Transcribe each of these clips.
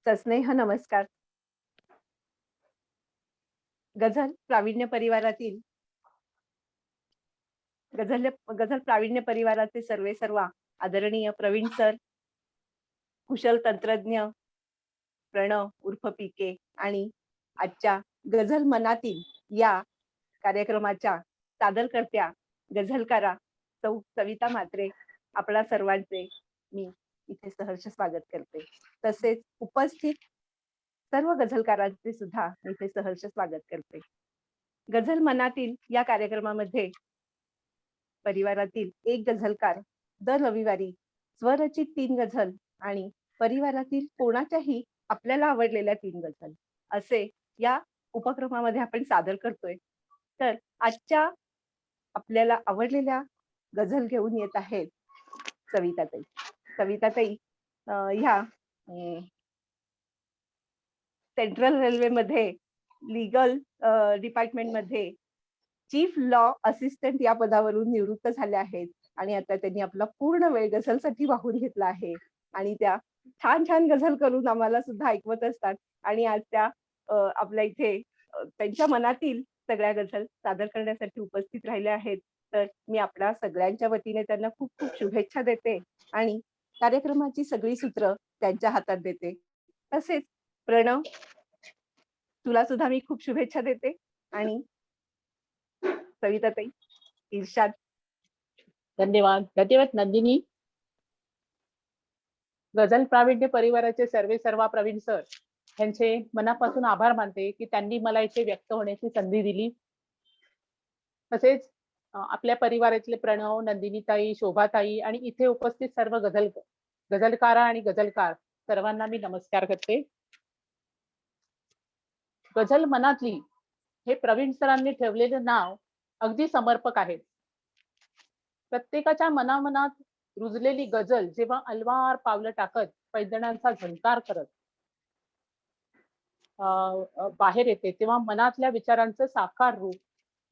सस्नेह नमस्कार. गझल प्रावीण्य परिवारातील गझल गझल प्रावीण्य परिवाराचे सर्वे सर्वा आदरणीय प्रवीण सर, कुशल तंत्रज्ञ प्रणव उर्फ पीके आणि आजच्या गझल मनातील या कार्यक्रमाच्या सादरकर्त्या गझलकारा सौ सविता म्हात्रे आपणा सर्वांचे मी इथे सहर्ष स्वागत करते. तसेच उपस्थित सर्व गझलकारांचे सुद्धा मी इथे सहर्ष स्वागत करते. गझल मनातील या कार्यक्रमामध्ये परिवारातील एक गझलकार दर रविवारी स्वरचित 3 गझल आणि परिवारातील कोणाच्याही आपल्याला आवडलेल्या 3 गझल असे या उपक्रमामध्ये आपण सादर करतोय. तर आजच्या आपल्याला आवडलेल्या गझल घेऊन येत आहेत सविताताई. सविताताई ह्या सेंट्रल रेल्वेमध्ये लीगल डिपार्टमेंटमध्ये चीफ लॉ असिस्टंट या पदावरून निवृत्त झाल्या आहेत आणि आता त्यांनी आपला पूर्ण वेळ गझलसाठी वाहून घेतला आहे आणि त्या छान छान गझल करून आम्हाला सुद्धा ऐकवत असतात आणि आज त्या आपल्या इथे त्यांच्या मनातील सगळ्या गझल सादर करण्यासाठी उपस्थित राहिल्या आहेत. तर मी आपल्या सगळ्यांच्या वतीने त्यांना खूप खूप शुभेच्छा देते आणि कार्यक्रमाची सगळी सूत्र त्यांच्या हातात देते. तसेच प्रणव, तुला सुद्धा मी खूप शुभेच्छा देते आणि सविताताई, इर्शाद. धन्यवाद. धन्यवाद नंदिनी. गझल प्रावीण्य परिवाराचे सर्वे सर्वा प्रवीण सर यांचे मनापासून आभार मानते की त्यांनी मला इथे व्यक्त होण्याची संधी दिली. तसेच आपल्या परिवारातले प्रणव, नंदिनीताई, शोभाताई आणि इथे उपस्थित सर्व गझलकारा आणि गझलकार सर्वांना मी नमस्कार करते. गझल मनातली हे प्रवीण सरांनी ठेवलेले नाव अगदी समर्पक आहे. प्रत्येकाच्या मनामनात रुजलेली गझल जेव्हा अलवार पावलं टाकत पैंजणांचा झंकार करत बाहेर येते तेव्हा मनातल्या विचारांचं साकार रूप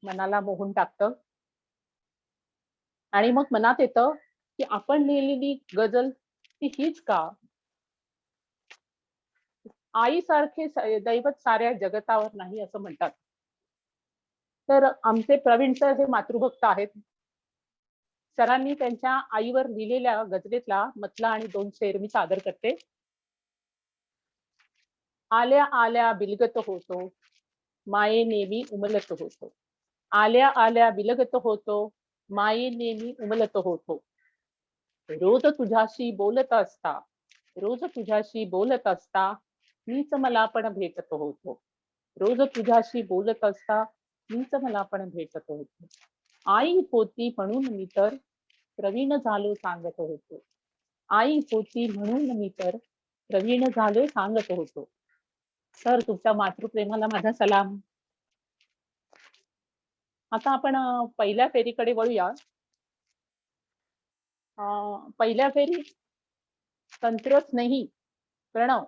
मनाला मोहून टाकतं आणि मग मनात येतं की आपण लिहिलेली गझल ती हीच का? आईसारखे दैवत साऱ्या जगतावर नाही असं म्हणतात. तर आमचे प्रवीण सर हे मातृभक्त आहेत. सरांनी त्यांच्या आईवर लिहिलेल्या गझलेतला मतला आणि 2 शेर मी सादर करते. आल्या आल्या बिलगत होतो, मायेने मी उमलत होतो. आल्या आल्या बिलगत होतो, मायेने मी उमलत होतो. रोज तुझ्याशी बोलत असता, रोज तुझ्याशी बोलत असता मीच मला पण भेटत होतो. रोज तुझ्याशी बोलत असता मीच मला पण भेटत होतो. आई होती म्हणून मी तर प्रवीण झालो सांगत होतो. आई होती म्हणून मी तर प्रवीण झालो सांगत होतो. सर, तुमच्या मातृप्रेमाला माझा सलाम. आता आपण पहिल्या फेरीकडे वळूया. पहिल्या फेरी तंत्रस्नेही प्रणव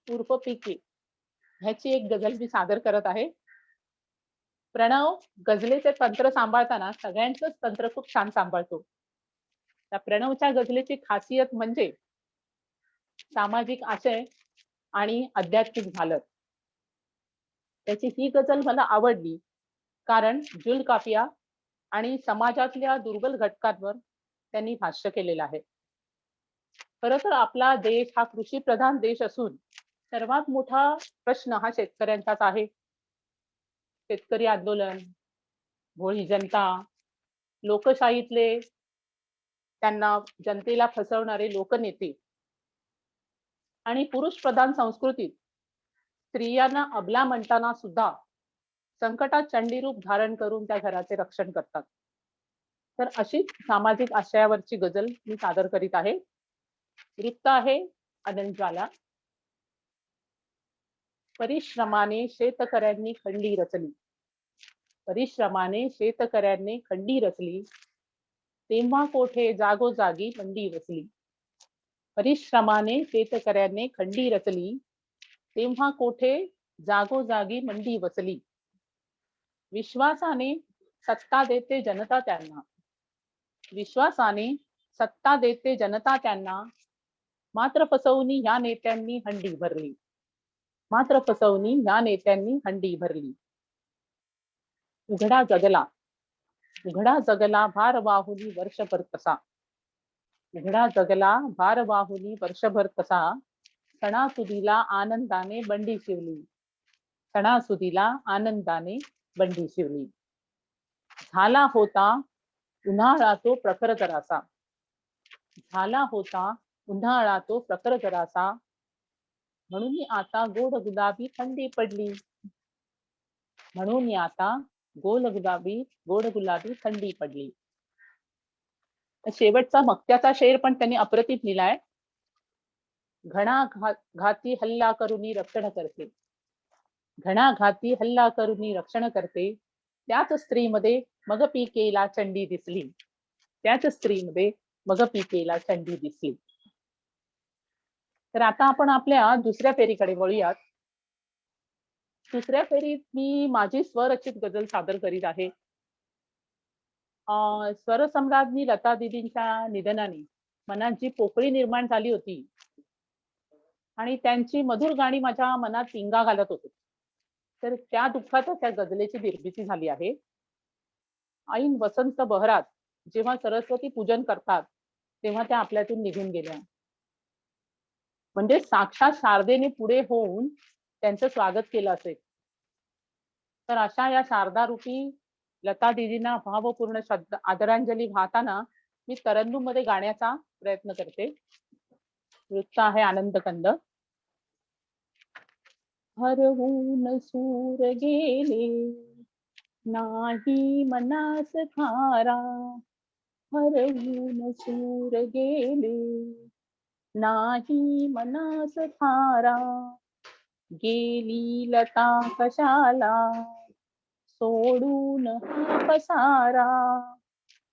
उर्फ पीके ह्याची एक गझल मी सादर करत आहे. प्रणव गझलेचे तंत्र सांभाळताना सगळ्यांचंच तंत्र खूप छान सांभाळतो. त्या प्रणवच्या गझलेची खासियत म्हणजे सामाजिक आशय आणि आध्यात्मिक झालर. त्याची ही गझल मला आवडली कारण जुल काफिया आणि समाजातल्या दुर्बल घटकांवर त्यांनी भाष्य केलेलं आहे. खरं तर आपला देश हा कृषी प्रधान देश असून सर्वात मोठा प्रश्न हा शेतकऱ्यांचाच आहे. शेतकरी आंदोलन, भोळी जनता, लोकशाहीतले त्यांना जनतेला फसवणारे लोकनेते आणि पुरुष प्रधान संस्कृतीत स्त्रियांना अबला म्हणताना सुद्धा संकटात चंडीरूप धारण करून त्या घराचे रक्षण करतात. तर अशीच सामाजिक आशयावरची गझल मी सादर करीत आहे. वृत्त आहे अनंतज्वाला. परिश्रमाने शेतकऱ्यांनी खंडी रचली, परिश्रमाने शेतकऱ्यांनी खंडी रचली, तेव्हा कोठे जागोजागी मंडी वसली. परिश्रमाने शेतकऱ्यांनी खंडी रचली, तेव्हा कोठे जागोजागी मंडी वसली. विश्वासाने सत्ता देते जनता त्यांना, विश्वासाने सत्ता देते जनता त्यांना, मात्र फसवणी या नेत्यांनी हंडी भरली. मात्र फसवणी या नेत्यांनी हंडी भरली. उघडा जगला, उघडा जगला भार वाहुली वर्षभर कसा. उघडा जगला भार वाहुली वर्षभर कसा. सणासुदीला आनंदाने बंडी शिवली. सणासुदीला आनंदाने बंडी शिवली. झाला होता उन्हाळा तो प्रखर जरासा. झाला होता उन्हाळा तो प्रखर जरासा. म्हणून आता गोड गुलाबी थंडी पडली. म्हणून आता गोड गुलाबी थंडी पडली. शेवटचा मक्त्याचा शेर पण त्यांनी अप्रतिम लिहिलाय. घाती हल्ला करुनी रक्षण करते. घणा घाती हल्ला करुनी रक्षण करते. त्याच स्त्रीमध्ये मग पिकेला चंडी दिसली. त्याच स्त्रीमध्ये मग पिकेला चंडी दिसली. तर आता आपण आपल्या दुसऱ्या फेरीकडे वळूयात. दुसऱ्या फेरीत मी माझी स्वरचित गझल सादर करीत आहे. स्वरसम्राज्ञी लता दीदींच्या निधनाने मनात जी पोकळी निर्माण झाली होती आणि त्यांची मधुर गाणी माझ्या मनात पिंगा घालत होती, तर त्या दुःखातच त्या गझलेची निर्मिती झाली आहे. ऐन वसंत बहरात जेव्हा सरस्वती पूजन करतात तेव्हा त्या आपल्यातून निघून गेल्या. म्हणजे साक्षात शारदेने पुढे होऊन त्यांचं स्वागत केलं असेल. तर अशा या शारदा रूपी लता दीदींना भावपूर्ण आदरांजली वाहताना मी तरन्नुम मध्ये गाण्याचा प्रयत्न करते. वृत्त आहे आनंद कंद. हरवून सूर गेले नाही मनास खारा. हरवून सूर गेले नाही मनास थारा. गेली लता कशाला सोडून हा पसारा.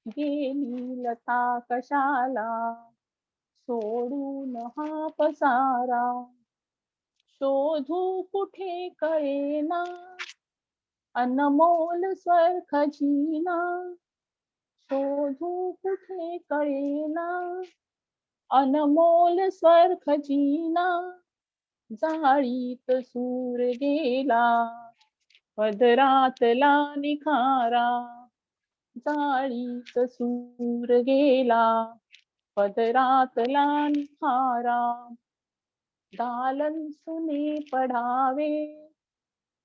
गेली लता कशाला सोडून हा पसारा. शोधू कुठे कळेना अनमोल स्वर खजिना. शोधू कुठे कळेना अनमोल स्वर खजिना. जाळीत सूर गेला पदरातला निखारा. जाळीत सूर गेला पदरातला निखारा. दालन सुने पडावे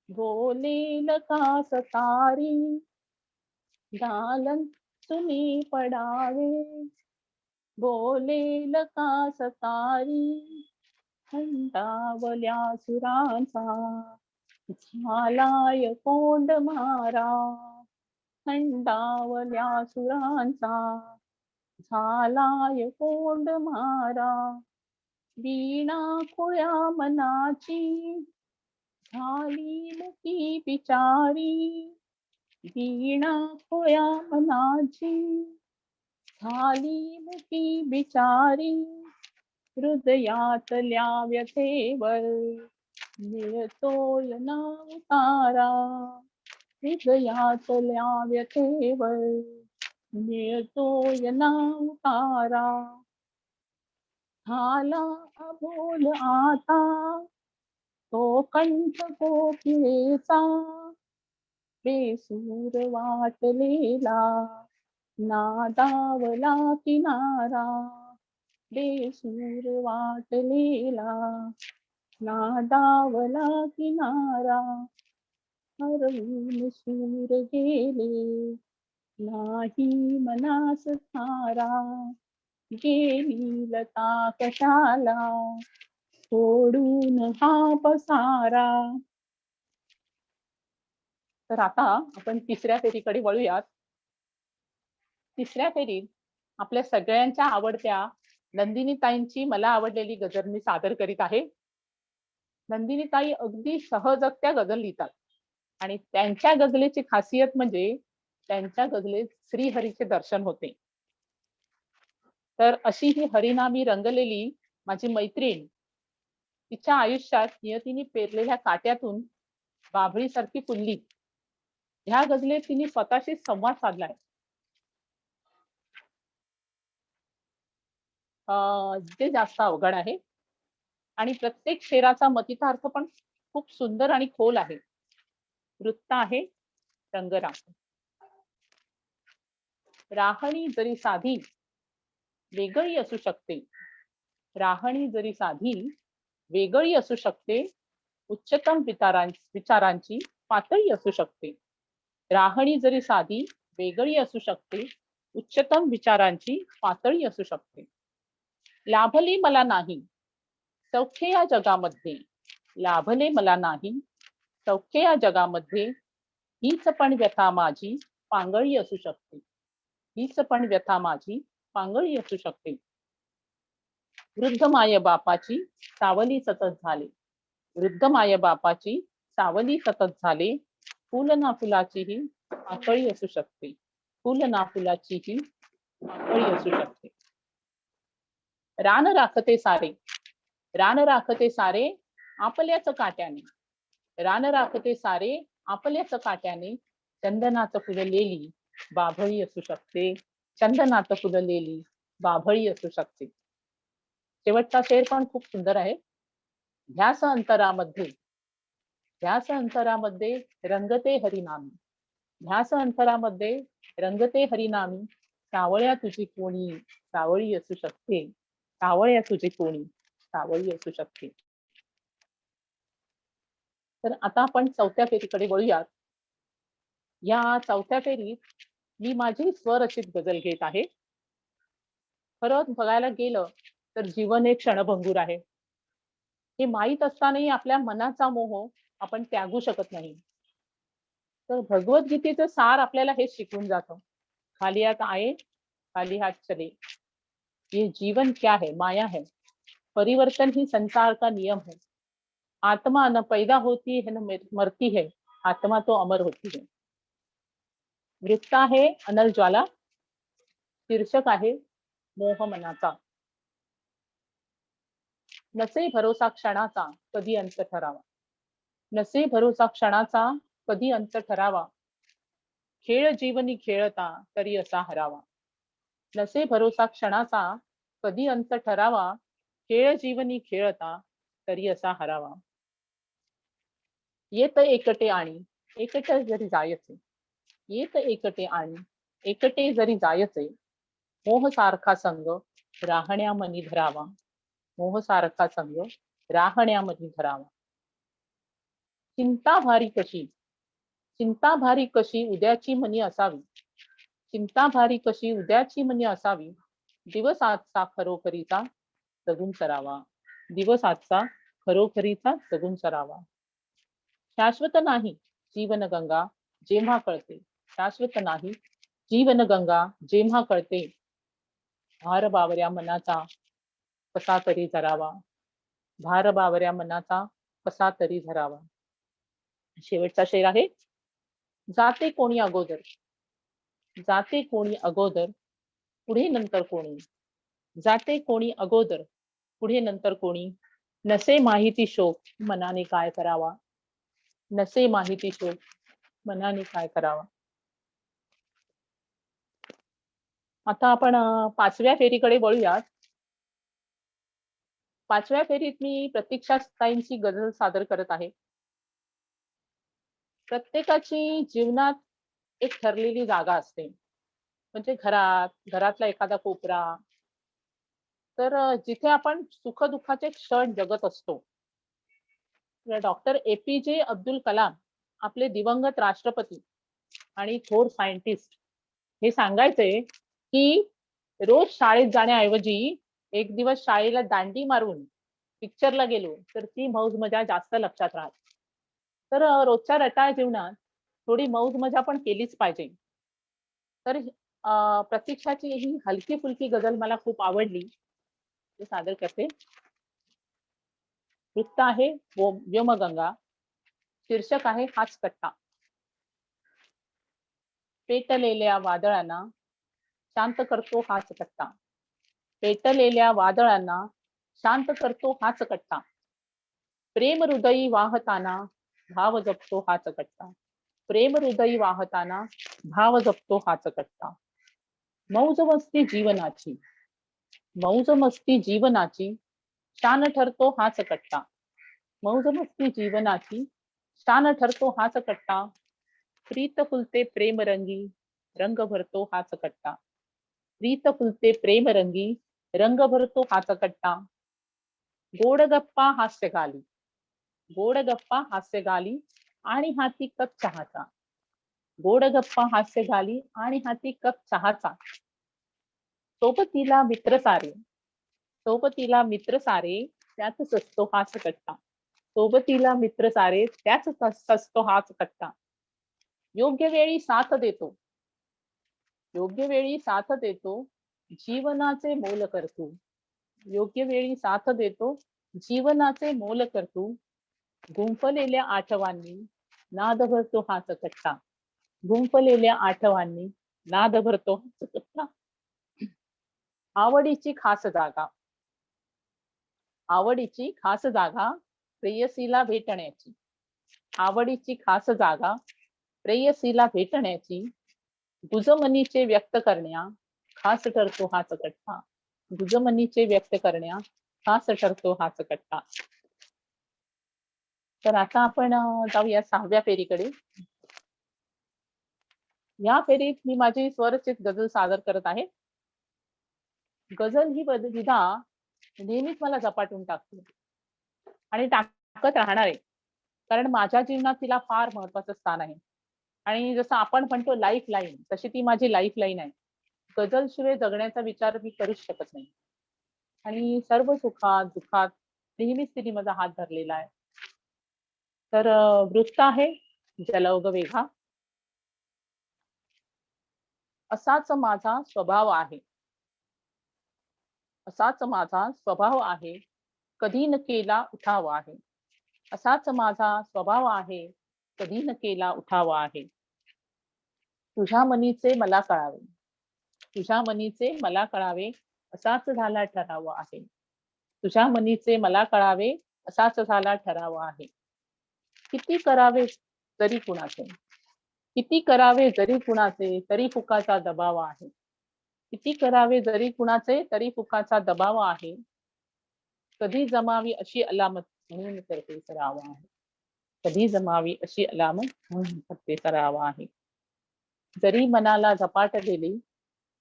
बोलेल का सतारी. दालन सुने पडावे बोलेल का सतारी. थंडावल्या सुरांचा झालाय कोंड मारा. थंडावल्या सुरांचा झालाय कोंड मारा. वीणा खुळ्या मनाची झाली मुकी बिचारी. वीणा खुळ्या मनाची झाली मुकी बिचारी. हृदयातल्या व्यथेवर मिळतोय ना उतारा. हृदयातल्या व्यथेवर मिळतोय ना उतारा. झाला अबोल आता तो कंठ कोकिळेचा. बेसूर वाटलेला नादावला किनारा. बेसूर वाटलेला नादावला किनारा. हरवून सूर गेले नाही मनास थारा. गेली लता कशाला सोडून हा पसारा. तर आता आपण तिसऱ्या फेरीकडे वळूयात. तिसऱ्या फेरीत आपल्या सगळ्यांच्या आवडत्या नंदिनी ताईंची मला आवडलेली गझल मी सादर करीत आहे. नंदिनी ताई अगदी सहजत्या गझल लिहितात आणि त्यांच्या गझलेची खासियत म्हणजे त्यांच्या गझलेत श्रीहरीचे दर्शन होते. तर अशी ही हरिनामी रंगलेली माझी मैत्रीण, तिच्या आयुष्यात नियतीने पेरलेल्या काट्यातून बाभळीसारखी फुलली. ह्या गझलेत तिने स्वतःशी संवाद साधलाय. जे जास्त अवघड आहे आणि प्रत्येक शेराचा मतितार्थ पण खूप सुंदर आणि खोल आहे. वृत्त आहे रंगराग. राहणी जरी साधी वेगळी असू शकते. राहणी जरी साधी वेगळी असू शकते. उच्चतम विचारांची पातळी असू शकते. राहणी जरी साधी वेगळी असू शकते. उच्चतम विचारांची पातळी असू शकते. लाभले मला नाही सौख्य या जगामध्ये. लाभले मला नाही सौख्य या जगामध्ये. हीच पण व्यथा माझी पांगळी असू शकते. हीच पण व्यथा माझी पांगळी असू शकते. वृद्ध माय बापाची सावली सतत झाले. वृद्ध माय बापाची सावली सतत झाले. फुल ना फुलाची ही पाकळी असू शकते. फुल ना फुलाची ही पाकळी असू शकते. रान राखते सारे. रान राखते सारे आपल्याच काट्याने. रान राखते सारे आपल्याच काट्याने. चंदनात फुललेली बाभळी असू शकते. चंदनात फुललेली बाभळी असू शकते. शेवटचा शेर पण खूप सुंदर आहे. ध्यास अंतरामध्ये. ध्यास अंतरामध्ये रंगते हरिनामी. ध्यास अंतरामध्ये रंगते हरिनामी. सावळ्या तुझी कोणी सावळी असू शकते. सावळ्या तुझी कोणी सावळी असू शकते. तर आता आपण चौथ्या फेरीकडे वळूयात. या चौथ्या फेरीत मी माझी स्वरचित गझल घेत आहे. खरं बघायला गेलं तर जीवन एक क्षणभंगूर आहे. हे माहीत असतानाही आपल्या मनाचा मोह आपण त्यागू शकत नाही. तर भगवद्गीतेचं सार आपल्याला हे शिकून जातं. खाली हात आए खाली हात चले. ये जीवन क्या है माया है. परिवर्तन ही संसार का नियम है. आत्मा न पैदा होती है न मरती है. आत्मा तो अमर होती है. वृत्त आहे अनल ज्वाला. शीर्षक आहे मोह मनाचा. नसे भरोसा क्षणाचा कधी अंत ठरावा. नसे भरोसा क्षणाचा कधी अंत ठरावा. खेळ जीवनी खेळता तरी असा हरावा. नसे भरोसा क्षणाचा कधी अंत ठरावा. खेळ जीवनी खेळता तरी असा हरावा. येत एकटे आणि एकटे जरी जायचे. येत एकटे आणि एकटे जरी जायचे. मोह सारखा संग राहण्यामनी धरावा. मोह सारखा संग राहण्यामनी धरावा. चिंता भारी कशी. चिंता भारी कशी उद्याची मनी असावी. चिंता भारी कशी उद्याची मनी असावी. दिवस आजचा खरोखरीचा जगून सरावा. दिवस आजचा खरोखरीचा जगून सरावा. शाश्वत नाही जीवन गंगा जेव्हा कळते. शाश्वत नाही जीवन गंगा जेव्हा कळते. भार बावऱ्या मनाचा कसा तरी धरावा. भार बावऱ्या मनाचा कसा तरी धरावा. शेवटचा शेर आहे. जाते कोणी अगोदर. जाते कोणी अगोदर पुढे नंतर कोणी. जाते कोणी अगोदर पुढे नंतर कोणी. नसे माहिती शोक मनाने काय करावा. नसे माहिती शोक मनाने काय करावा. आता आपण पाचव्या फेरीकडे वळूयात. पाचव्या फेरीत मी प्रतीक्षा ताईंची गझल सादर करत आहे. प्रत्येकाची जीवनात एक ठरलेली जागा असते. म्हणजे घरातला एखादा कोपरा. तर जिथे आपण सुखदुःखाचे क्षण जगत असतो. डॉक्टर APJ अब्दुल कलाम आपले दिवंगत राष्ट्रपती आणि थोर सायंटिस्ट हे सांगायचे की रोज शाळेत जाण्याऐवजी एक दिवस शाळेला दांडी मारून पिक्चरला गेलो तर ती मौज मजा जास्त लक्षात राहते. तर रोजच्या रटाळ जीवनात थोडी मौज मजा पण केलीच पाहिजे. तर प्रतीक्षाची ही हलकी फुलकी गझल मला खूप आवडली. ते सादर करते. वृत्त आहे व्योमगंगा. शीर्षक आहे हाच कट्टा. पेटलेल्या वादळांना शांत करतो हाच कट्टा. पेटलेल्या वादळांना शांत करतो हाच कट्टा. प्रेम हृदयी वाहताना भाव जपतो हाच कट्टा. प्रेम हृदयी वाहताना भाव जपतो हाच कट्टा. मौज मस्ती जीवनाची. मौज मस्ती जीवनाची शान ठरतो हाच कट्टा. मौज मस्ती जीवनाची, शान ठरतो हाच कट्टा, प्रीत फुलते प्रेम रंगी, रंग भरतो हाच कट्टा. प्रीत फुलते प्रेम रंगी, रंग भरतो हाच कट्टा. गोड गप्पा हास्य गाली, गोड गप्पा हास्य गाली, आणि हाती कप चहाचा. गोड गप्पा हास्य गाली, आणि हाती कप चहाचा. सोबतीला मित्र सारे, सोबतीला मित्र सारे, त्यातच असतो हाच कट्टा. सोबतीला मित्र सारे, त्यातच असतो हाच कट्टा. योग्य वेळी साथ देतो, योग्य वेळी साथ देतो, जीवनाचे मोल करतो. योग्य वेळी साथ देतो, जीवनाचे मोल करतो. गुंफलेल्या आठवांनी नाद भरतो हाच कट्टा. गुंफलेल्या आठवांनी नाद भरतो हाच कट्टा. आवडीची खास जागा, आवडीची खास जागा, प्रेयसीला भेटण्याची. आवडीची खास जागा, प्रेयसीला भेटण्याची. गुजमनीचे व्यक्त करण्या, खास ठरतो हाच कट्टा. गुजमनीचे व्यक्त करण्या, खास ठरतो हाच कट्टा. तर आता आपण जाऊया 6व्या फेरीकडे. या फेरीत मी माझी स्वरचित गझल सादर करत आहे. गझल ही विधा नेहमीच मला झपाटून टाकते आणि टाकत राहणार आहे. कारण माझ्या जीवनात तिला फार महत्वाचं स्थान आहे. आणि जसं आपण म्हणतो लाईफ लाईन, तशी ती माझी लाईफ लाईन आहे. गझल शिवाय जगण्याचा विचार मी करूच शकत नाही. आणि सर्व सुखात दुःखात नेहमीच तिने माझा हात धरलेला आहे. तर वृत्त आहे जलौघ वेघा. असाच माझा स्वभाव आहे, असाच माझा स्वभाव आहे, कधी न केला उठावा आहे. असाच माझा स्वभाव आहे, कधी न केला उठावा आहे. तुझ्या मनीचे मला कळावे, तुझ्या मनीचे मला कळावे, असाच झाला ठराव आहे. तुझ्या मनीचे मला कळावे, असाच झाला ठराव आहे. किती करावे तरी कुणाचे, किती करावे जरी कुणाचे, तरी फुकाचा दबाव आहे. किती करावे जरी कुणाचे, तरी फुकाचा दबाव आहे. कधी जमावी अशी अलामत, म्हणून करते सरावा आहे. कधी जमावी अशी अलामत, म्हणून करते सरावा आहे. जरी मनाला झपाटलेले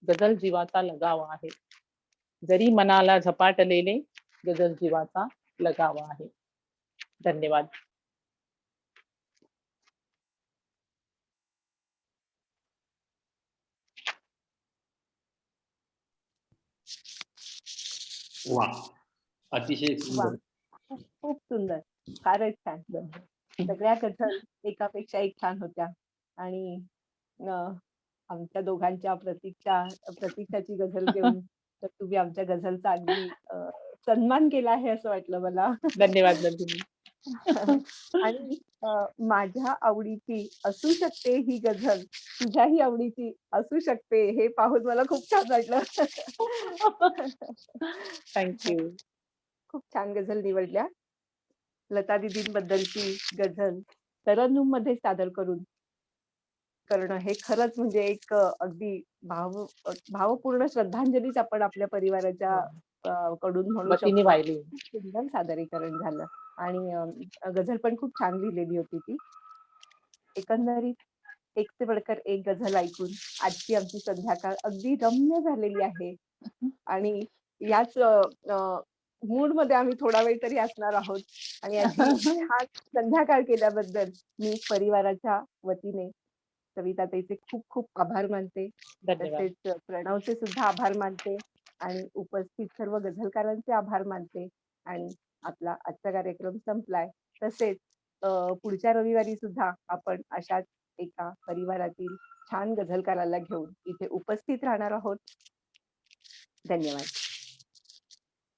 गझल जीवाचा लगावा आहे. जरी मनाला झपाटलेले गझल जीवाचा लगावा आहे. धन्यवाद. वा, अतिशय वा, सुंदर. खूप खूप सुंदर, फारच छान. सगळ्या गझल एकापेक्षा एक छान होत्या. आणि आमच्या दोघांच्या प्रतीक्षाची गझल घेऊन तर तुम्ही आमच्या गझलचा अगदी सन्मान केला आहे असं वाटलं मला. धन्यवाद नंदिनी. आणि माझ्या आवडीची असू शकते ही गझल, तुझ्याही आवडीची असू शकते हे पाहून मला खूप छान वाटलं. थँक्यू. खूप छान गझल निवडल्या. लता दीदींबद्दलची गझल तरन्नुममध्ये सादर करणं हे खरंच म्हणजे एक अगदी भावपूर्ण श्रद्धांजलीच आपण आपल्या परिवाराच्या कडून म्हणू वतीने शकतो. वाहिली. सुंदर सादरीकरण झालं. आणि गझल पण खूप छान लिहिलेली होती ती. एकंदरीत एक से बढ़कर एक गझल ऐकून आजची आमची संध्याकाळ अगदी रम्य झालेली आहे. आणि याच मूड मध्ये आम्ही थोडा वेळ तरी असणार आहोत. आणि याची छान संध्याकाळ केल्याबद्दल मी परिवाराच्या वतीने सविताताईचे खूप खूप आभार मानते. धन्यवाद. तसेच प्रणवचे सुद्धा आभार मानते आणि उपस्थित सर्व गझलकारांचे आभार मानते. आणि आपला आजचा कार्यक्रम संपलाय. तसेच पुढच्या रविवारी सुद्धा आपण अशाच एका परिवारातील छान गझलकाराला घेऊन इथे उपस्थित राहणार आहोत. धन्यवाद.